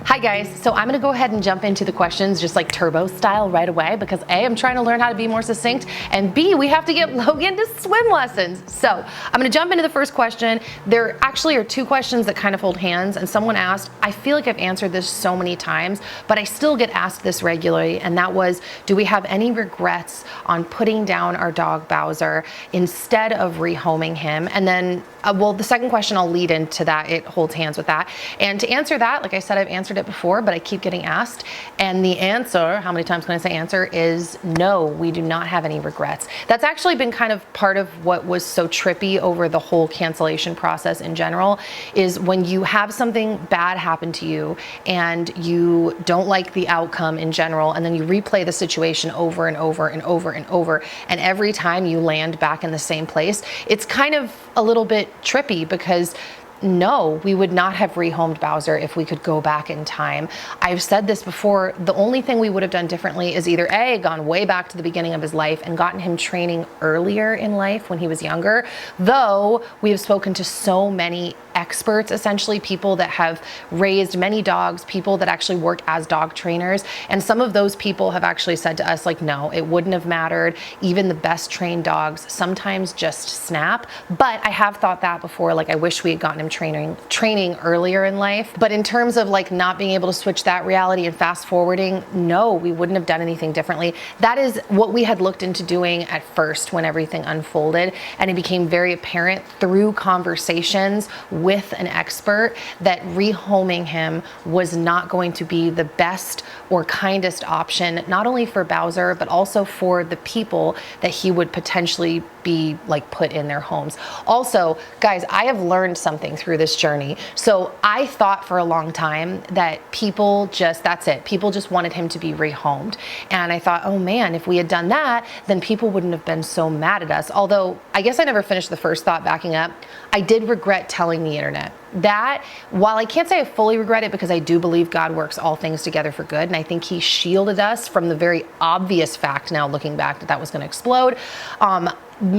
Hi guys, so I'm gonna go ahead and jump into the questions just like turbo style right away because A, I'm trying to learn how to be more succinct, and B, we have to get Logan to swim lessons. So I'm gonna jump into the first question. There actually are two questions that kind of hold hands, and someone asked, I feel like I've answered this so many times, but I still get asked this regularly, and that was, do we have any regrets on putting down our dog Bowser instead of rehoming him? And then, well, the second question I'll lead into that, it holds hands with that. And to answer that, like I said, I've answered it before, but I keep getting asked. And the answer, how many times can I say answer, is no, we do not have any regrets. That's actually been kind of part of what was so trippy over the whole cancellation process in general, is when you have something bad happen to you and you don't like the outcome in general, and then you replay the situation over and over and over and over, and every time you land back in the same place, it's kind of a little bit trippy because no, we would not have rehomed Bowser if we could go back in time. I've said this before, the only thing we would have done differently is either A, gone way back to the beginning of his life and gotten him training earlier in life when he was younger, though we have spoken to so many experts, essentially people that have raised many dogs, people that actually work as dog trainers, and some of those people have actually said to us, like, no, it wouldn't have mattered. Even the best trained dogs sometimes just snap. But I have thought that before, like I wish we had gotten him training earlier in life. But in terms of like not being able to switch that reality and fast forwarding, no, we wouldn't have done anything differently. That is what we had looked into doing at first when everything unfolded, and it became very apparent through conversations with an expert that rehoming him was not going to be the best or kindest option, not only for Bowser, but also for the people that he would potentially be like put in their homes. Also, guys, I have learned something through this journey. So I thought for a long time that people just, that's it. People just wanted him to be rehomed. And I thought, oh man, if we had done that, then people wouldn't have been so mad at us. Although I guess I never finished the first thought backing up. I did regret telling the internet that, while I can't say I fully regret it because I do believe God works all things together for good, and I think he shielded us from the very obvious fact now looking back that was going to explode.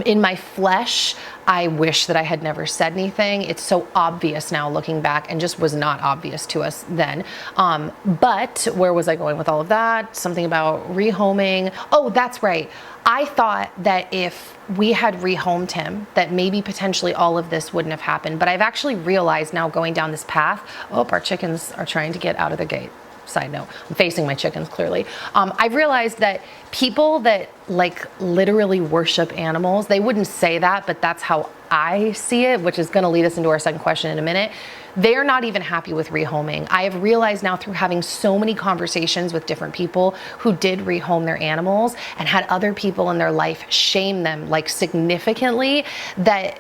In my flesh, I wish that I had never said anything. It's so obvious now looking back, and just was not obvious to us then. But where was I going with all of that? Something about rehoming. Oh, that's right. I thought that if we had rehomed him, that maybe potentially all of this wouldn't have happened. But I've actually realized now going down this path, oh, our chickens are trying to get out of the gate. Side note, I'm facing my chickens clearly. I've realized that people that like literally worship animals, they wouldn't say that, but that's how I see it, which is gonna lead us into our second question in a minute. They're not even happy with rehoming. I have realized now through having so many conversations with different people who did rehome their animals and had other people in their life shame them like significantly, that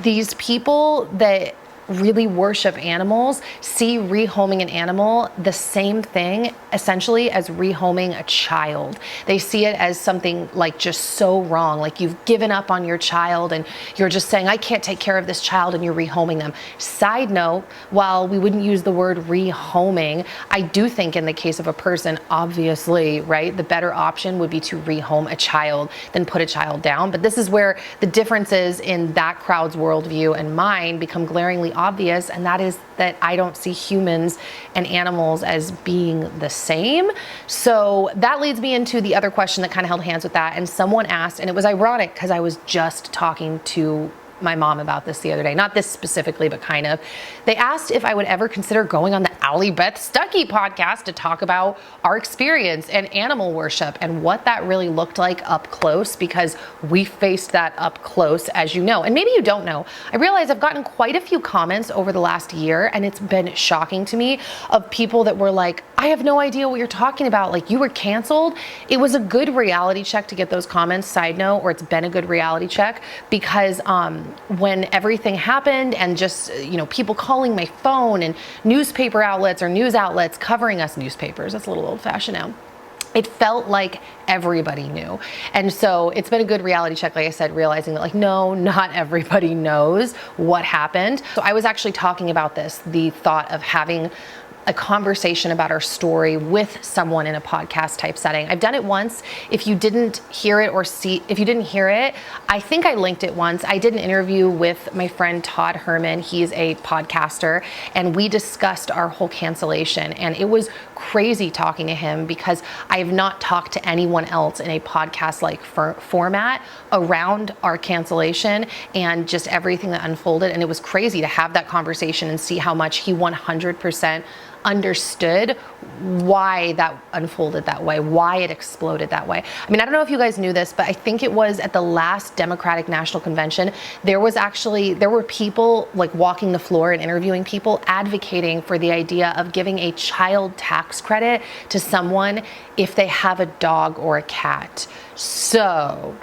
these people that really worship animals see rehoming an animal the same thing essentially as rehoming a child. They see it as something like just so wrong, like you've given up on your child and you're just saying, I can't take care of this child, and you're rehoming them. Side note, while we wouldn't use the word rehoming, I do think in the case of a person, obviously, right, the better option would be to rehome a child than put a child down. But this is where the differences in that crowd's worldview and mine become glaringly obvious, and that is that I don't see humans and animals as being the same. So that leads me into the other question that kind of held hands with that. And someone asked, and it was ironic because I was just talking to my mom about this the other day, not this specifically, but kind of. They asked if I would ever consider going on the Allie Beth Stuckey podcast to talk about our experience and animal worship and what that really looked like up close, because we faced that up close, as you know. And maybe you don't know. I realize I've gotten quite a few comments over the last year, and it's been shocking to me, of people that were like, I have no idea what you're talking about. Like, you were canceled. It was a good reality check to get those comments, side note, or it's been a good reality check, because when everything happened and just, you know, people calling my phone and newspaper outlets or news outlets covering us, newspapers, that's a little old fashioned now. It felt like everybody knew. And so it's been a good reality check, like I said, realizing that like, no, not everybody knows what happened. So I was actually talking about this, the thought of having a conversation about our story with someone in a podcast type setting. I've done it once. If you didn't hear it I think I linked it once. I did an interview with my friend Todd Herman. He's a podcaster, and we discussed our whole cancellation, and it was crazy talking to him because I have not talked to anyone else in a podcast like format around our cancellation and just everything that unfolded. And it was crazy to have that conversation and see how much he 100% understood why that unfolded that way, why it exploded that way. I mean, I don't know if you guys knew this, but I think it was at the last Democratic National Convention, there were people like walking the floor and interviewing people advocating for the idea of giving a child tax credit to someone if they have a dog or a cat. So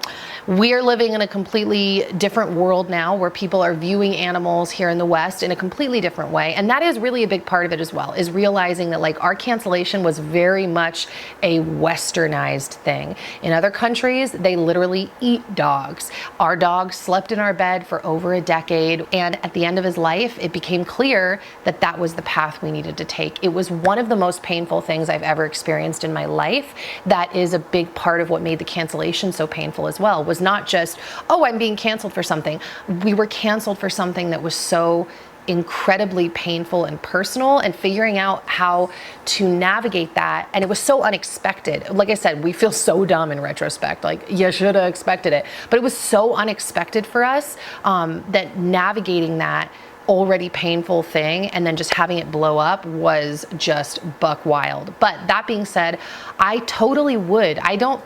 we're living in a completely different world now where people are viewing animals here in the West in a completely different way. And that is really a big part of it as well, is realizing that like our cancellation was very much a westernized thing. In other countries, they literally eat dogs. Our dog slept in our bed for over a decade. And at the end of his life, it became clear that that was the path we needed to take. It was one of the most painful things I've ever experienced in my life. That is a big part of what made the cancellation so painful as well, was not just, oh, I'm being canceled for something. We were canceled for something that was so incredibly painful and personal, and figuring out how to navigate that. And it was so unexpected. Like I said, we feel so dumb in retrospect, like you should have expected it. But it was so unexpected for us that navigating that already painful thing and then just having it blow up was just buck wild. But that being said, I totally would. I don't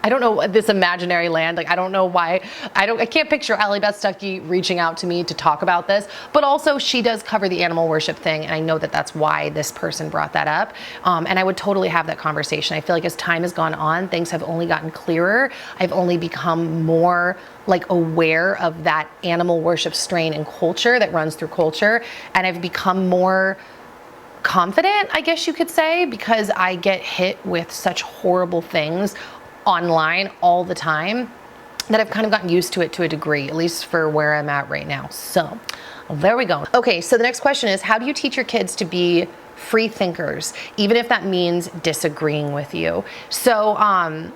know this imaginary land, like I don't know why, I can't picture Allie Beth Stuckey reaching out to me to talk about this, but also she does cover the animal worship thing, and I know that that's why this person brought that up. And I would totally have that conversation. I feel like as time has gone on, things have only gotten clearer. I've only become more like aware of that animal worship strain and culture that runs through culture. And I've become more confident, I guess you could say, because I get hit with such horrible things online all the time that I've kind of gotten used to it to a degree, at least for where I'm at right now. So there we go. Okay, so the next question is, how do you teach your kids to be free thinkers, even if that means disagreeing with you? So,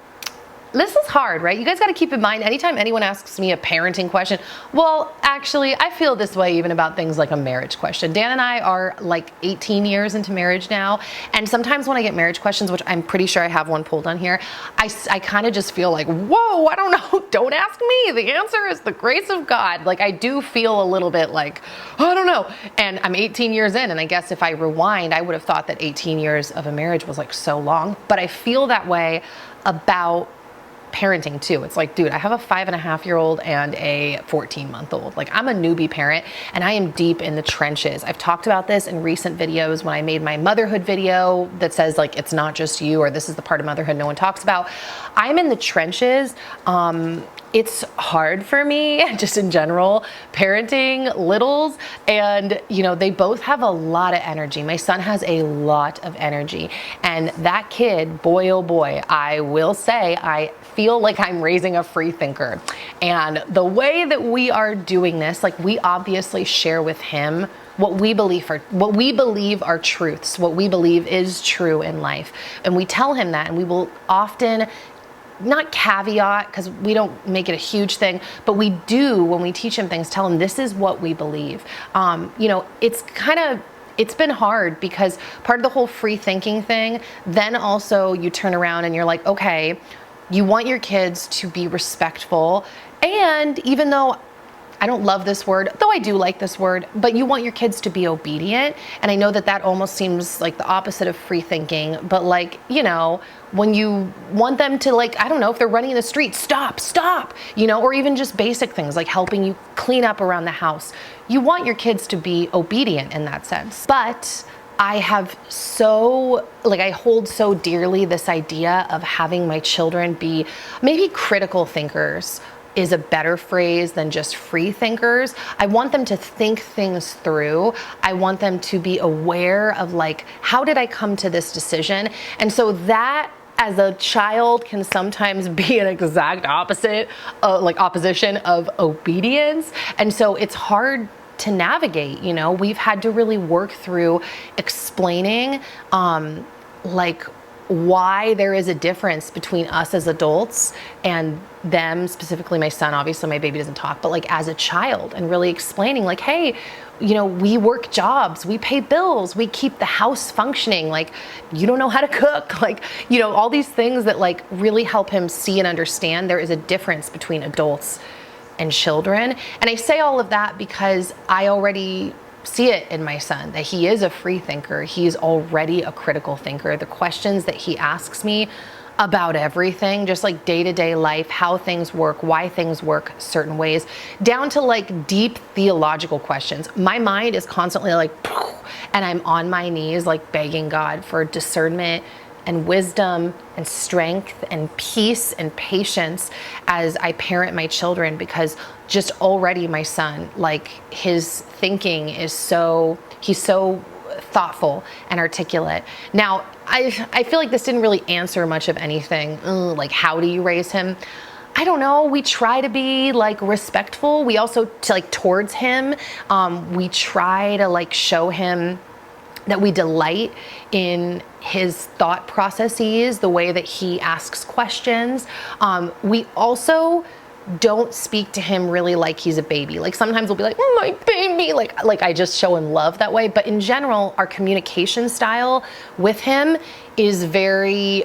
this is hard, right? You guys got to keep in mind, anytime anyone asks me a parenting question, well, actually, I feel this way even about things like a marriage question. Dan and I are like 18 years into marriage now. And sometimes when I get marriage questions, which I'm pretty sure I have one pulled on here, I kind of just feel like, whoa, I don't know. Don't ask me. The answer is the grace of God. Like I do feel a little bit like, oh, I don't know. And I'm 18 years in. And I guess if I rewind, I would have thought that 18 years of a marriage was like so long. But I feel that way about parenting too. It's like, dude, I have a 5.5-year-old and a 14-month-old. Like I'm a newbie parent and I am deep in the trenches. I've talked about this in recent videos when I made my motherhood video that says like, it's not just you, or this is the part of motherhood no one talks about. I'm in the trenches. It's hard for me just in general, parenting littles, and you know, they both have a lot of energy. My son has a lot of energy, and that kid, boy, oh boy, I will say, I feel like I'm raising a free thinker. And the way that we are doing this, like we obviously share with him what we believe are truths, what we believe is true in life. And we tell him that, and we will often not caveat, because we don't make it a huge thing, but we do, when we teach him things, tell him this is what we believe. You know, it's been hard because part of the whole free thinking thing, then also you turn around and you're like, okay, you want your kids to be respectful. And even though I don't love this word, though I do like this word, but you want your kids to be obedient. And I know that that almost seems like the opposite of free thinking, but like, you know, when you want them to, like, I don't know, if they're running in the street, stop, you know, or even just basic things like helping you clean up around the house. You want your kids to be obedient in that sense. But I hold so dearly this idea of having my children be maybe critical thinkers is a better phrase than just free thinkers. I want them to think things through. I want them to be aware of like, how did I come to this decision? And so that as a child can sometimes be an exact opposite, like opposition of obedience. And so it's hard to navigate. You know, we've had to really work through explaining like why there is a difference between us as adults and them, specifically my son. Obviously my baby doesn't talk, but like as a child, and really explaining like, hey, you know, we work jobs, we pay bills, we keep the house functioning. Like, you don't know how to cook, like, you know, all these things that like really help him see and understand there is a difference between adults and children. And I say all of that because I already see it in my son, that he is a free thinker. He's already a critical thinker. The questions that he asks me about everything, just like day-to-day life, how things work, why things work certain ways, down to like deep theological questions. My mind is constantly like, and I'm on my knees like begging God for discernment and wisdom and strength and peace and patience as I parent my children, because just already my son, like his thinking is he's so thoughtful and articulate. Now, I feel like this didn't really answer much of anything. Like, how do you raise him? I don't know. We try to be like respectful. We also towards him. We try to like show him that we delight in his thought processes, the way that he asks questions. We also don't speak to him really like he's a baby. Like sometimes we'll be like, oh, my baby, like I just show him love that way. But in general, our communication style with him is very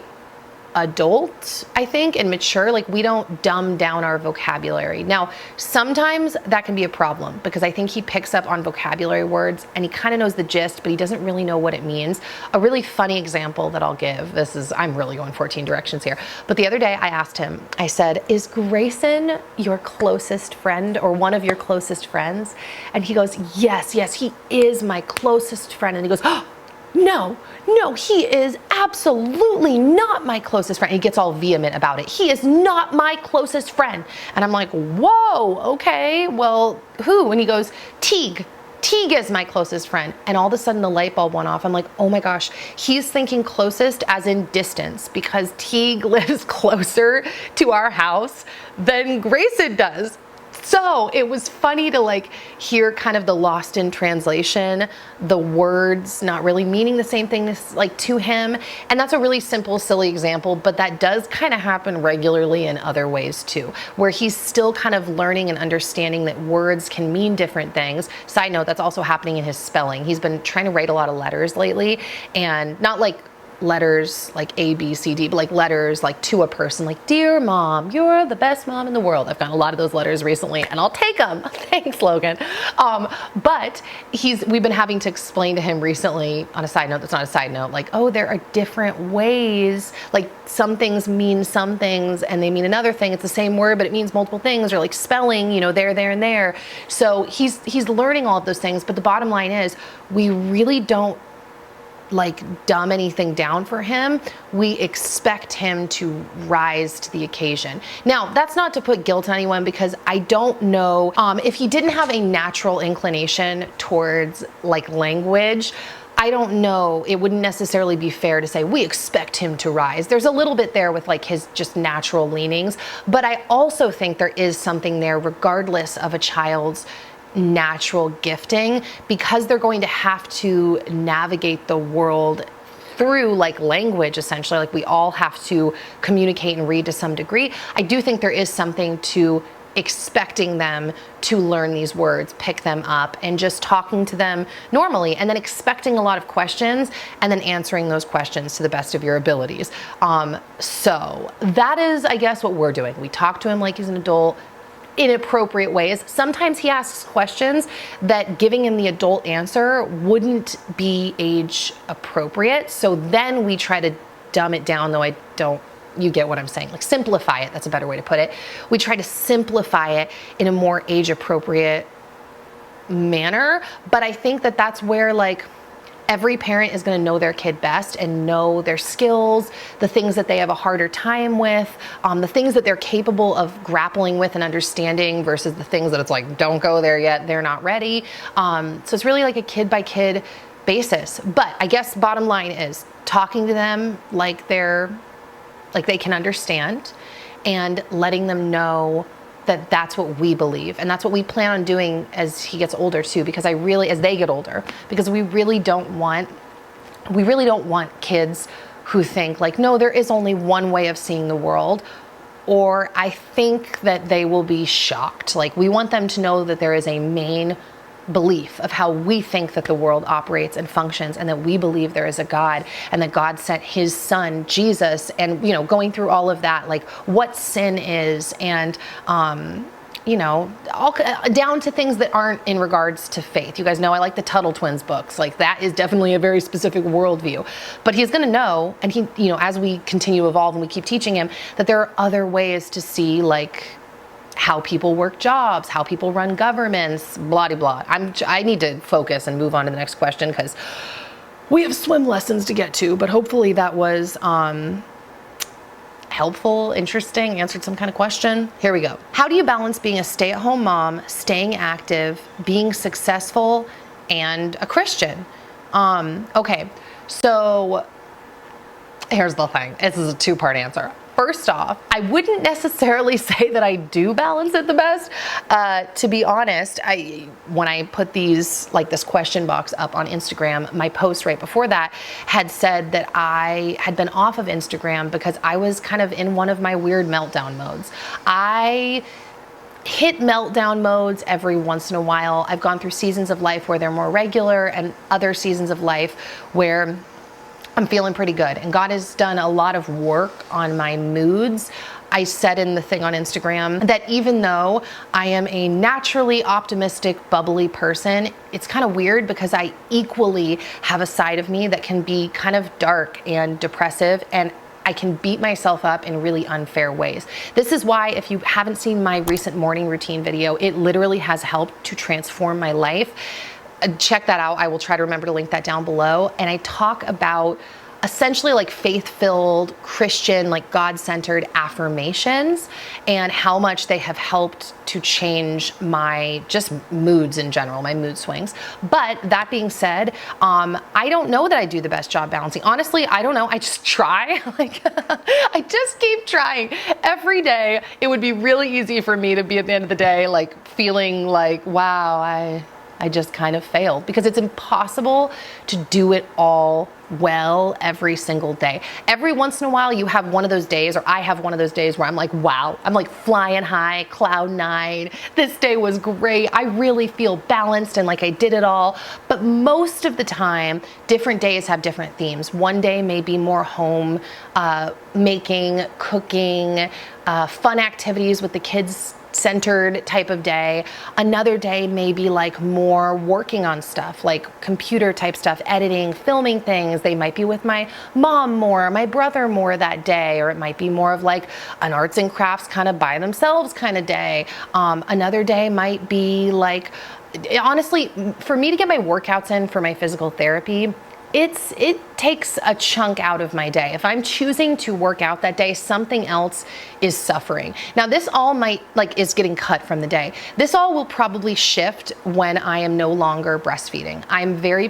adult, I think, and mature. Like we don't dumb down our vocabulary. Now, sometimes that can be a problem because I think he picks up on vocabulary words and he kind of knows the gist, but he doesn't really know what it means. A really funny example that I'll give, I'm really going 14 directions here, but the other day I asked him, I said, is Grayson your closest friend or one of your closest friends? And he goes, yes, he is my closest friend. And he goes, oh, no, he is absolutely not my closest friend. He gets all vehement about it. He is not my closest friend. And I'm like, whoa, okay, well, who? And he goes, Teague is my closest friend. And all of a sudden the light bulb went off. I'm like, oh my gosh, he's thinking closest as in distance, because Teague lives closer to our house than Grayson does. So it was funny to like hear kind of the lost in translation, the words not really meaning the same thing like to him. And that's a really simple, silly example, but that does kind of happen regularly in other ways too, where he's still kind of learning and understanding that words can mean different things. Side note, that's also happening in his spelling. He's been trying to write a lot of letters lately, and not like letters like A, B, C, D, but like letters like to a person, like, dear mom, you're the best mom in the world. I've gotten a lot of those letters recently and I'll take them. Thanks, Logan. But we've been having to explain to him recently, on a side note that's not a side note, like, oh, there are different ways, like some things mean some things and they mean another thing. It's the same word, but it means multiple things, or like spelling, you know, there, and there. So he's learning all of those things. But the bottom line is we really don't like dumb anything down for him. We expect him to rise to the occasion. Now, that's not to put guilt on anyone, because I don't know if he didn't have a natural inclination towards like language. I don't know, it wouldn't necessarily be fair to say we expect him to rise. There's a little bit there with like his just natural leanings, but I also think there is something there regardless of a child's natural gifting, because they're going to have to navigate the world through like language, essentially. Like we all have to communicate and read to some degree. I do think there is something to expecting them to learn these words, pick them up, and just talking to them normally, and then expecting a lot of questions and then answering those questions to the best of your abilities. So that is, I guess, what we're doing. We talk to him like he's an adult, in appropriate ways. Sometimes he asks questions that giving him the adult answer wouldn't be age appropriate. So then we try to dumb it down, though you get what I'm saying, like simplify it. That's a better way to put it. We try to simplify it in a more age appropriate manner. But I think that that's where like every parent is going to know their kid best and know their skills, the things that they have a harder time with, the things that they're capable of grappling with and understanding versus the things that it's like, don't go there yet, they're not ready. So it's really like a kid by kid basis. But I guess bottom line is talking to them like they can understand, and letting them know that that's what we believe, and that's what we plan on doing as he gets older too, because as they get older, because we really don't want kids who think like, no, there is only one way of seeing the world, or I think that they will be shocked. Like, we want them to know that there is a main belief of how we think that the world operates and functions, and that we believe there is a God, and that God sent his son Jesus, and going through all of that, like what sin is, and all down to things that aren't in regards to faith. You guys know I like the Tuttle Twins books. Like, that is definitely a very specific worldview. But he's going to know, and he, as we continue to evolve and we keep teaching him, that there are other ways to see, like, how people work jobs, how people run governments, blah, blah, blah. I need to focus and move on to the next question, because we have swim lessons to get to, but hopefully that was helpful, interesting, answered some kind of question. Here we go. How do you balance being a stay-at-home mom, staying active, being successful, and a Christian? Okay, so here's the thing. This is a two-part answer. First off, I wouldn't necessarily say that I do balance it the best. To be honest, when I put this question box up on Instagram, my post right before that had said that I had been off of Instagram because I was kind of in one of my weird meltdown modes. I hit meltdown modes every once in a while. I've gone through seasons of life where they're more regular, and other seasons of life where I'm feeling pretty good, and God has done a lot of work on my moods. I said in the thing on Instagram that even though I am a naturally optimistic, bubbly person, it's kind of weird because I equally have a side of me that can be kind of dark and depressive, and I can beat myself up in really unfair ways. This is why, if you haven't seen my recent morning routine video, it literally has helped to transform my life. Check that out. I will try to remember to link that down below. And I talk about essentially like faith-filled, Christian, like God-centered affirmations, and how much they have helped to change my just moods in general, my mood swings. But that being said, I don't know that I do the best job balancing. Honestly, I don't know. I just try. I just keep trying every day. It would be really easy for me to be at the end of the day, like feeling like, wow, I just kind of failed, because it's impossible to do it all well every single day. Every once in a while you have one of those days, or I have one of those days where I'm like, wow, I'm like flying high, cloud nine. This day was great. I really feel balanced and like I did it all. But most of the time, different days have different themes. One day may be more home making, cooking, fun activities with the kids centered type of day. Another day may be like more working on stuff, like computer type stuff, editing, filming things. They might be with my mom more, my brother more that day, or it might be more of like an arts and crafts kind of by themselves kind of day. Another day might be like, honestly, for me to get my workouts in for my physical therapy, it takes a chunk out of my day. If I'm choosing to work out that day, something else is suffering. Now, this all is getting cut from the day. This all will probably shift when I am no longer breastfeeding. I'm very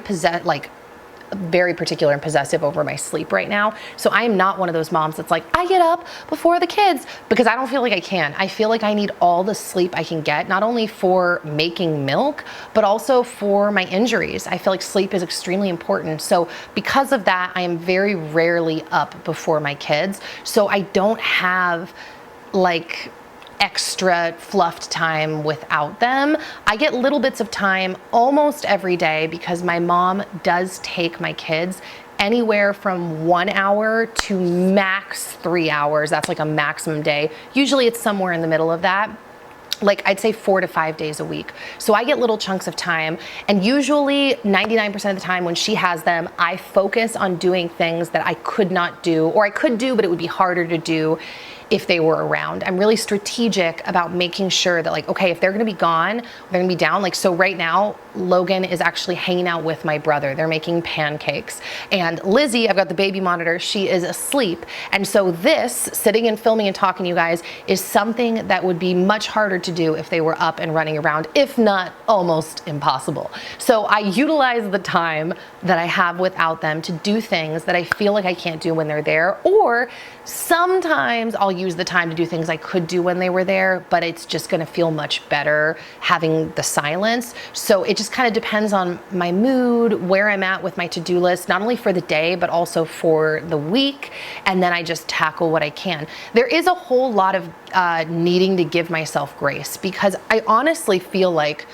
particular and possessive over my sleep right now. So I am not one of those moms that's like, I get up before the kids, because I don't feel like I can. I feel like I need all the sleep I can get, not only for making milk, but also for my injuries. I feel like sleep is extremely important. So because of that, I am very rarely up before my kids. So I don't have like extra fluffed time without them. I get little bits of time almost every day, because my mom does take my kids anywhere from 1 hour to max 3 hours. That's like a maximum day. Usually it's somewhere in the middle of that. Like, I'd say 4 to 5 days a week. So I get little chunks of time, and usually 99% of the time when she has them, I focus on doing things that I could not do, or I could do, but it would be harder to do if they were around. I'm really strategic about making sure that, like, okay, if they're gonna be gone, they're gonna be down. Like, so right now, Logan is actually hanging out with my brother. They're making pancakes. And Lizzie, I've got the baby monitor, she is asleep. And so this, sitting and filming and talking to you guys, is something that would be much harder to do if they were up and running around, if not almost impossible. So I utilize the time that I have without them to do things that I feel like I can't do when they're there, or sometimes I'll use the time to do things I could do when they were there, but it's just going to feel much better having the silence. So it just kind of depends on my mood, where I'm at with my to-do list, not only for the day, but also for the week. And then I just tackle what I can. There is a whole lot of needing to give myself grace, because I honestly feel like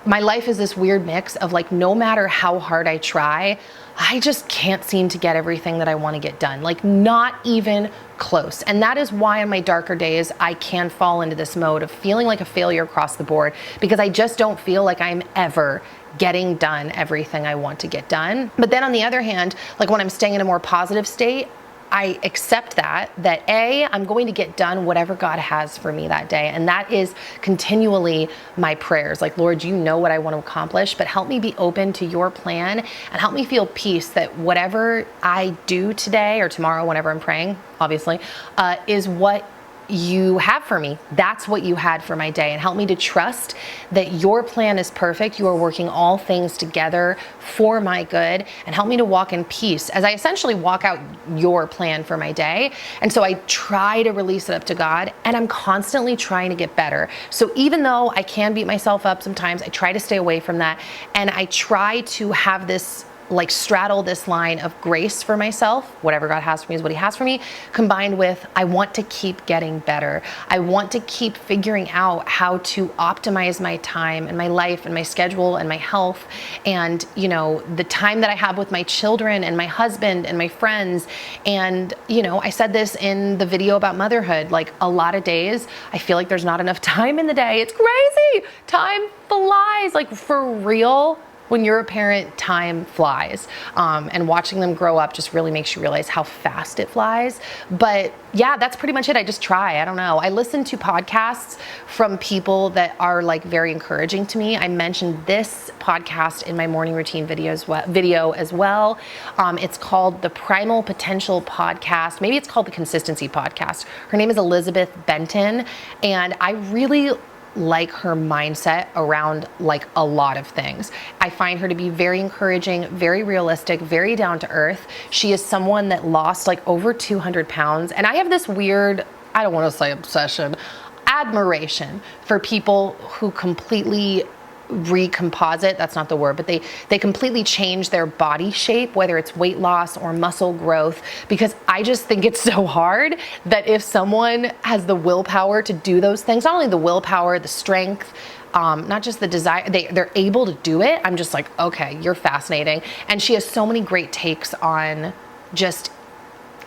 my life is this weird mix of like, no matter how hard I try, I just can't seem to get everything that I want to get done. Like, not even close. And that is why in my darker days, I can fall into this mode of feeling like a failure across the board, because I just don't feel like I'm ever getting done everything I want to get done. But then on the other hand, like when I'm staying in a more positive state, I accept that I'm going to get done whatever God has for me that day. And that is continually my prayers. Like, Lord, you know what I want to accomplish, but help me be open to your plan and help me feel peace that whatever I do today or tomorrow, whenever I'm praying, obviously, is what you have for me. That's what you had for my day. And help me to trust that your plan is perfect. You are working all things together for my good, and help me to walk in peace as I essentially walk out your plan for my day. And so I try to release it up to God, and I'm constantly trying to get better. So even though I can beat myself up sometimes, I try to stay away from that. And I try to have this, like, straddle this line of grace for myself. Whatever God has for me is what he has for me, combined with, I want to keep getting better. I want to keep figuring out how to optimize my time and my life and my schedule and my health and, you know, the time that I have with my children and my husband and my friends. And, you know, I said this in the video about motherhood, like, a lot of days, I feel like there's not enough time in the day. It's crazy. Time flies, like, for real. When you're a parent, time flies, and watching them grow up just really makes you realize how fast it flies. But yeah, that's pretty much it. I just try. I don't know. I listen to podcasts from people that are like very encouraging to me. I mentioned this podcast in my morning routine video as well. It's called the Primal Potential Podcast. Maybe it's called the Consistency Podcast. Her name is Elizabeth Benton, and I really like her mindset around like a lot of things. I find her to be very encouraging, very realistic, very down to earth. She is someone that lost like over 200 pounds. And I have this weird, I don't want to say obsession, admiration for people who completely recomposite, that's not the word, but they completely change their body shape, whether it's weight loss or muscle growth, because I just think it's so hard that if someone has the willpower to do those things, not only the willpower, the strength, not just the desire, they're able to do it. I'm just like, okay, you're fascinating. And she has so many great takes on just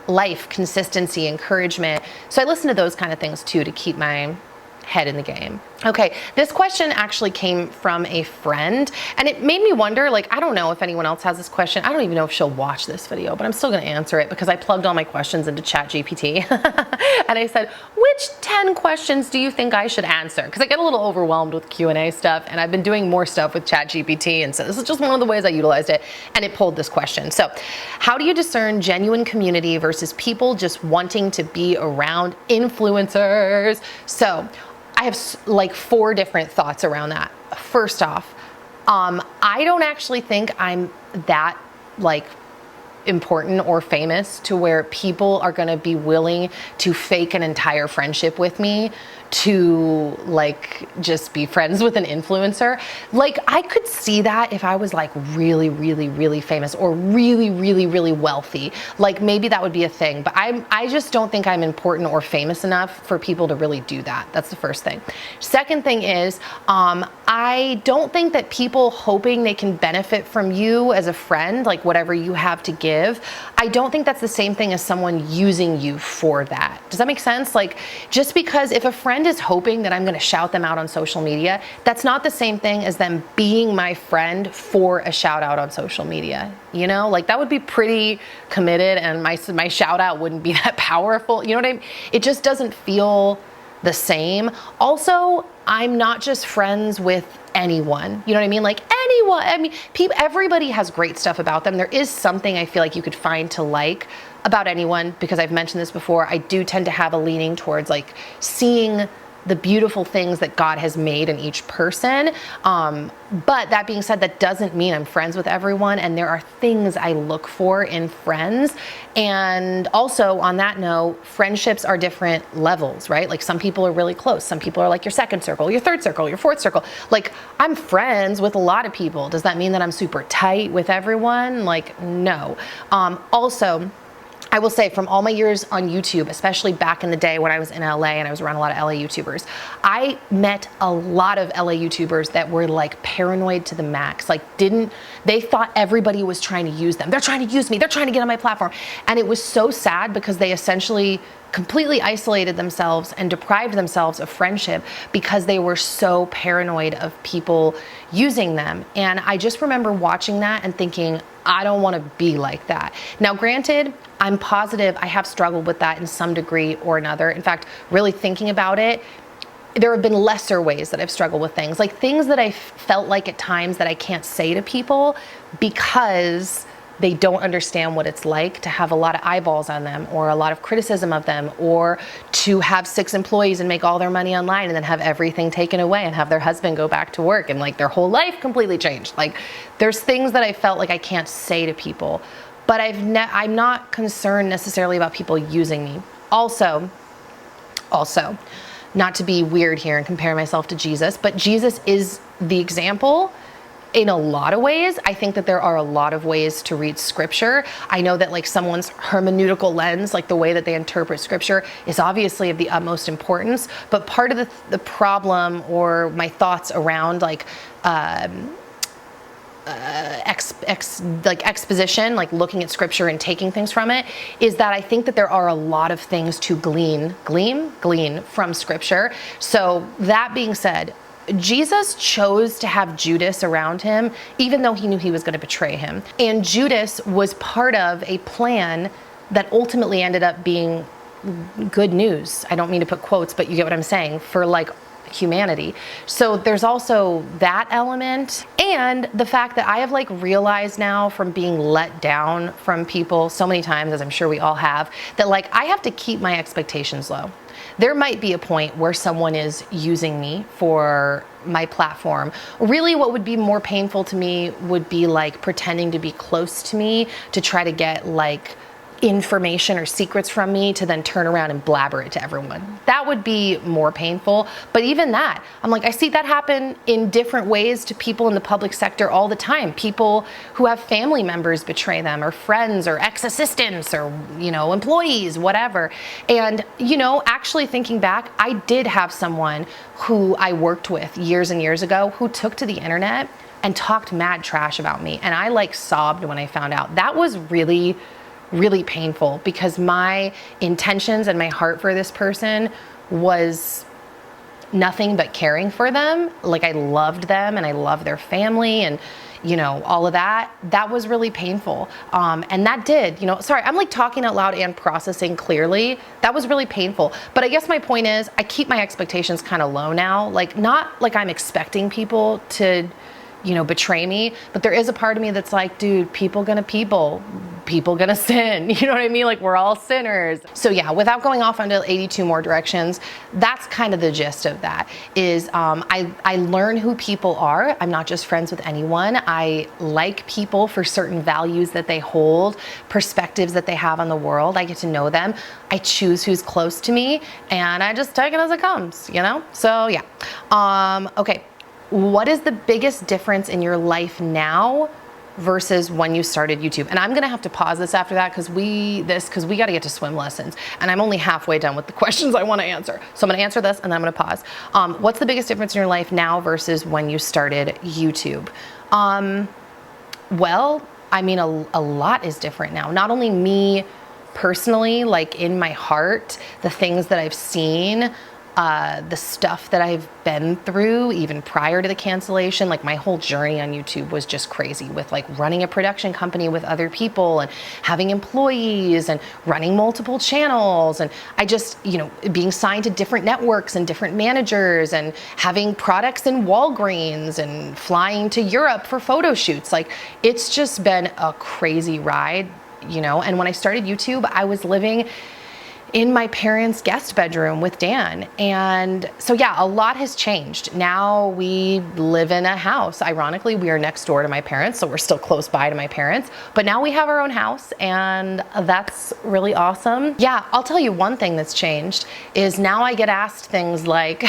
life, consistency, encouragement. So I listen to those kind of things too to keep my head in the game. Okay, this question actually came from a friend, and it made me wonder, like, I don't know if anyone else has this question. I don't even know if she'll watch this video, but I'm still gonna answer it because I plugged all my questions into ChatGPT. And I said, which 10 questions do you think I should answer? Because I get a little overwhelmed with Q&A stuff, and I've been doing more stuff with ChatGPT, and so this is just one of the ways I utilized it, and it pulled this question. So, how do you discern genuine community versus people just wanting to be around influencers? So, I have like 4 different thoughts around that. First off, I don't actually think I'm that like important or famous to where people are going to be willing to fake an entire friendship with me to like just be friends with an influencer. Like, I could see that if I was like really, really, really famous or really, really, really wealthy. Like, maybe that would be a thing, but I just don't think I'm important or famous enough for people to really do that. That's the first thing. Second thing is, I don't think that people hoping they can benefit from you as a friend, like whatever you have to give, I don't think that's the same thing as someone using you for that. Does that make sense? Like, just because if a friend is hoping that I'm going to shout them out on social media, that's not the same thing as them being my friend for a shout out on social media. You know, like that would be pretty committed, and my shout out wouldn't be that powerful. You know what I mean? It just doesn't feel the same. Also, I'm not just friends with anyone. You know what I mean? Like anyone. I mean, everybody has great stuff about them. There is something I feel like you could find to like about anyone, because I've mentioned this before. I do tend to have a leaning towards like seeing the beautiful things that God has made in each person. But that being said, that doesn't mean I'm friends with everyone, and there are things I look for in friends. And also on that note, friendships are different levels, right? Like some people are really close. Some people are like your second circle, your third circle, your fourth circle. Like I'm friends with a lot of people. Does that mean that I'm super tight with everyone? Like, no. Also, I will say from all my years on YouTube, especially back in the day when I was in LA and I was around a lot of LA YouTubers, I met a lot of LA YouTubers that were like paranoid to the max. Like they thought everybody was trying to use them. They're trying to use me. They're trying to get on my platform. And it was so sad because they essentially completely isolated themselves and deprived themselves of friendship because they were so paranoid of people using them. And I just remember watching that and thinking, I don't want to be like that. Now, granted, I'm positive I have struggled with that in some degree or another. In fact, really thinking about it, there have been lesser ways that I've struggled with things, like things that I felt like at times that I can't say to people because they don't understand what it's like to have a lot of eyeballs on them or a lot of criticism of them, or to have 6 employees and make all their money online and then have everything taken away and have their husband go back to work and like their whole life completely changed. Like there's things that I felt like I can't say to people, but I'm not concerned necessarily about people using me. Also, not to be weird here and compare myself to Jesus, but Jesus is the example in a lot of ways. I think that there are a lot of ways to read scripture. I know that like someone's hermeneutical lens, like the way that they interpret scripture, is obviously of the utmost importance. But part of the problem, or my thoughts around like exposition, like looking at scripture and taking things from it, is that I think that there are a lot of things to glean from scripture. So that being said, Jesus chose to have Judas around him, even though he knew he was going to betray him. And Judas was part of a plan that ultimately ended up being good news. I don't mean to put quotes, but you get what I'm saying, for like humanity. So there's also that element, and the fact that I have like realized now from being let down from people so many times, as I'm sure we all have, that like I have to keep my expectations low. There might be a point where someone is using me for my platform. Really, what would be more painful to me would be like pretending to be close to me to try to get like information or secrets from me to then turn around and blabber it to everyone. That would be more painful. But even that, I'm like, I see that happen in different ways to people in the public sector all the time. People who have family members betray them, or friends, or ex-assistants, or, you know, employees, whatever. And, you know, actually thinking back, I did have someone who I worked with years and years ago who took to the internet and talked mad trash about me. And I like sobbed when I found out. That was really painful, because my intentions and my heart for this person was nothing but caring for them. Like I loved them and I loved their family and, you know, all of that. That was really painful. And that did, you know, sorry, I'm like talking out loud and processing clearly. That was really painful. But I guess my point is I keep my expectations kind of low now. Like not like I'm expecting people to, you know, betray me, but there is a part of me that's like, dude, people gonna sin. You know what I mean? Like we're all sinners. So yeah, without going off onto 82 more directions, that's kind of the gist of that is I learn who people are. I'm not just friends with anyone. I like people for certain values that they hold, perspectives that they have on the world. I get to know them. I choose who's close to me and I just take it as it comes, you know? So yeah. Okay. What is the biggest difference in your life now versus when you started YouTube? And I'm gonna have to pause this after that because we gotta get to swim lessons. And I'm only halfway done with the questions I wanna answer. So I'm gonna answer this and then I'm gonna pause. What's the biggest difference in your life now versus when you started YouTube? Well, I mean, a lot is different now. Not only me personally, like in my heart, the things that I've seen, the stuff that I've been through even prior to the cancellation. Like my whole journey on YouTube was just crazy, with like running a production company with other people and having employees and running multiple channels. And I just, you know, being signed to different networks and different managers and having products in Walgreens and flying to Europe for photo shoots. Like it's just been a crazy ride, you know. And when I started YouTube, I was living in my parents' guest bedroom with Dan. And so yeah, a lot has changed. Now we live in a house. Ironically, we are next door to my parents, so we're still close by to my parents, but now we have our own house, and that's really awesome. Yeah, I'll tell you one thing that's changed is now I get asked things like,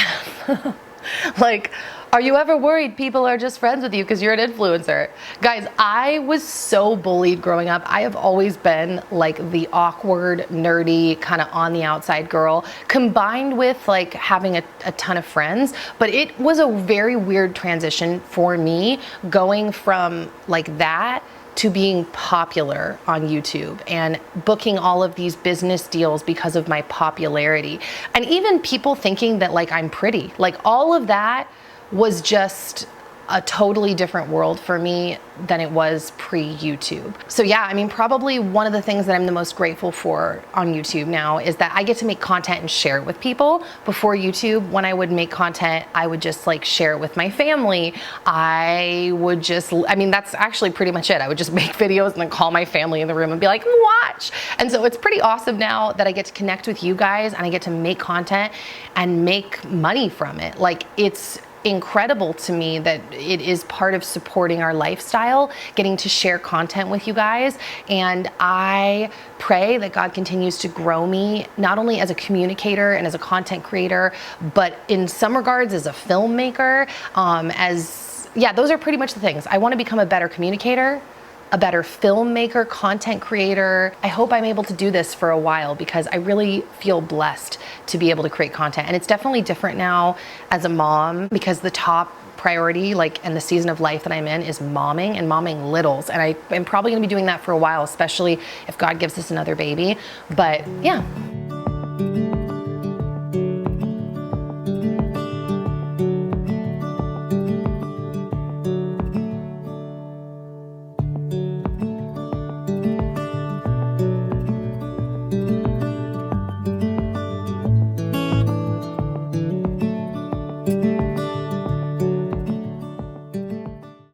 like, are you ever worried people are just friends with you because you're an influencer? Guys, I was so bullied growing up. I have always been like the awkward, nerdy, kind of on the outside girl, combined with like having a ton of friends. But it was a very weird transition for me going from like that to being popular on YouTube and booking all of these business deals because of my popularity. And even people thinking that like I'm pretty, like all of that was just a totally different world for me than it was pre-YouTube. So yeah, I mean, probably one of the things that I'm the most grateful for on YouTube now is that I get to make content and share it with people. Before YouTube, when I would make content, I would just like share it with my family. I mean, that's actually pretty much it. I would just make videos and then call my family in the room and be like, watch. And so it's pretty awesome now that I get to connect with you guys and I get to make content and make money from it. Like, it's incredible to me that it is part of supporting our lifestyle, getting to share content with you guys. And I pray that God continues to grow me, not only as a communicator and as a content creator, but in some regards as a filmmaker, yeah, those are pretty much the things. I want to become a better communicator, a better filmmaker, content creator. I hope I'm able to do this for a while because I really feel blessed to be able to create content. And it's definitely different now as a mom because the top priority, like in the season of life that I'm in, is momming and momming littles. And I am probably gonna be doing that for a while, especially if God gives us another baby. But yeah,